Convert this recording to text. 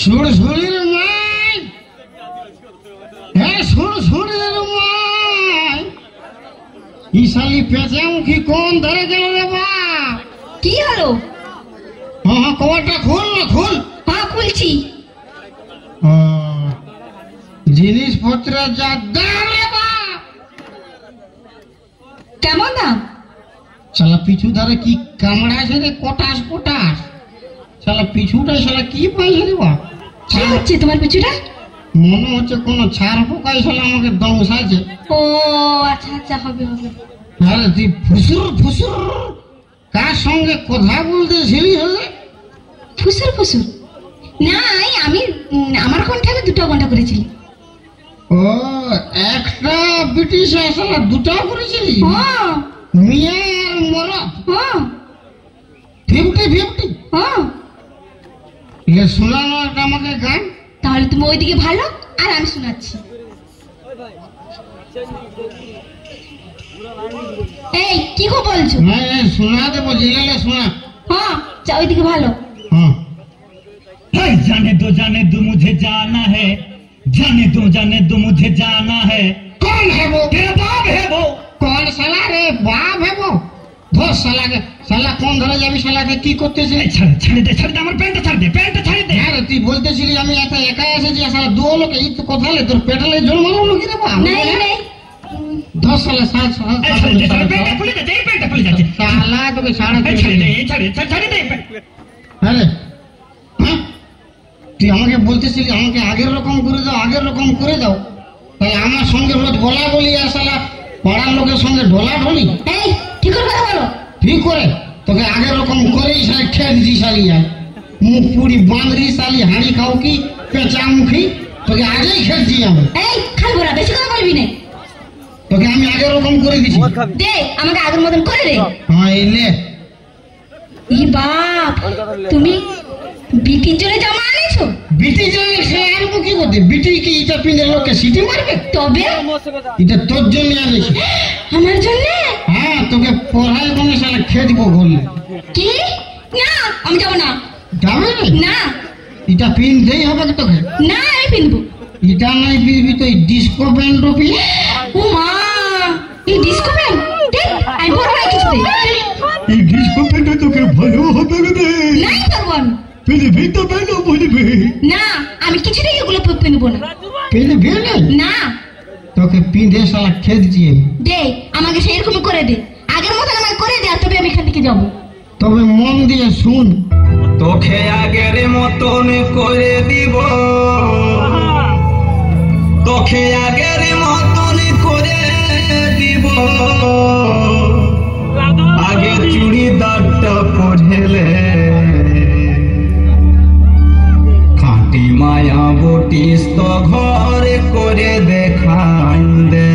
সুরসুরির মাই, হ্যাঁ সুরসুরির মাই, ইশালি পেঁচামুখী কোন ধরে গেল রে বাপ? কি হলো? হ্যাঁ কবারটা খুল না, খুল। হ্যাঁ খুলছি। জিনিসপত্রের যা দাম রে বাপ! কেমন দাম? শালা পিছু ধারে কি কামড়াছে রে, কটাস কটাস। শালা পিছুটা শালা কি পাইছে রে বাপ? কি হচ্ছে তোমার পিছুটা? মনে হচ্ছে কোনো ছাড় পোকাই শালা আমাকে দংশাইছে। ও আচ্ছা আচ্ছা, হবে হবে। আরে তুই ফুসুর ফুসুর কার সঙ্গে কথা বলতেছিলি? হলে ফুসুর ফুসুর নাই, আমি আমার কণ্ঠে আমি দুটো ঘন্টা করেছিলি। ও একটা ব্রিটিশ শালা দুটা করেছিলি? হ্যাঁ মিয়া আর মরা হ্যাঁ 50-50। হ্যাঁ। শোনানো একটা আমাকে গান। তাহলে তুমি ওইদিকে ভালো আর আমি শোনাচ্ছি। এই কি গো বলছো? শোনাতে বলছি, শোনা। হ্যাঁ ওইদিকে ভালো। হ্যাঁ जाने दो मुझे जाना है, जाने दो मुझे जाना है। कौन है वो? तेरा बाप है वो। कौन साला रे बाप है वो? ধর শালাকে, শালা কোন ধরে যাবি? শালাকে কি করতেছিস? ছাড়ে দে আমার প্যান্টটা ছাড়ে দে। হ্যাঁ রে, তুই বলতেছিলি আমি একাই এসেছি, শালা দু লোক এই তো কথা তোর পেটালে জন্মালো নাকি রে বাপ? নাই নাই ধর শালা প্যান্টটা খুলে যাচ্ছে, এই প্যান্টটা খুলে যাচ্ছে। শালা তোকে ছাড়ে দে। হ্যাঁ রে, হ্যাঁ তুই আমাকে বলতেছিলি আমাকে আগের রকম করে দাও, তাই আমার সঙ্গে রোজ বলা বলি আর শালা পাড়ার লোকের সঙ্গে ঢোলা ঢলি। এই ঠিক করে কথা বলো। ঠিক করে তোকে আগের রকম করেই শালি খেয়ে দিছি। শালি আর মুখ পুরি বাঁধরি, শালি হাঁড়ি খাও কি পেঁচামুখী, তোকে আগেই খেয়েছি আমি। এই খালি বলা, বেশি কথা বলবি না। তোকে আমি আগের রকম করে দিছি। দে আমাকে আগের মতন করে দে। হ্যাঁ এলে ই বাপ, তুমি বিটির জন্য জামা আনেছো? বিটি জন্য সে আনবো কি করতে? বিটি কি এটা পিঁধে লোককে সিটি মারবে? তবে এটা তোর জন্য আনেছি। আমার জন্য? হ্যাঁ তোকে পড়াই বনে শালা খেয়ে দিব বললে। কি? না আমি যাবো না। যাবে না? এটা পিনতেই হবে তোকে। না আমি পিনবো। এটা নাই পিনবি তো ডিস্কো প্যান্ট পি। ও মা, এই ডিস্কো প্যান্ট আমি পরবো না কিছুতে। এই ডিস্কো প্যান্টটা তোকে ভালো হবে রে। নাই পারবো আমি। পিনবি তো ভালো বলবি। না আমি কিছুতেই এগুলো পিনবো না। পিনবি না? তোকে পিঁধে শালা খেয়ে দিচ্ছি আমি। দে আমাকে সেরকম করে দে, আগের মতন আমাকে করে দে, তবে আমি এখান থেকে যাবো। তবে মন দিয়ে শুন, তোকে আগের মতন করে দিব, তোকে আগের মতন করে দিব। আগে চুড়িদারটা পরেলে খাঁটি মায়া বটিস তো ঘরে করে দেখাই দে।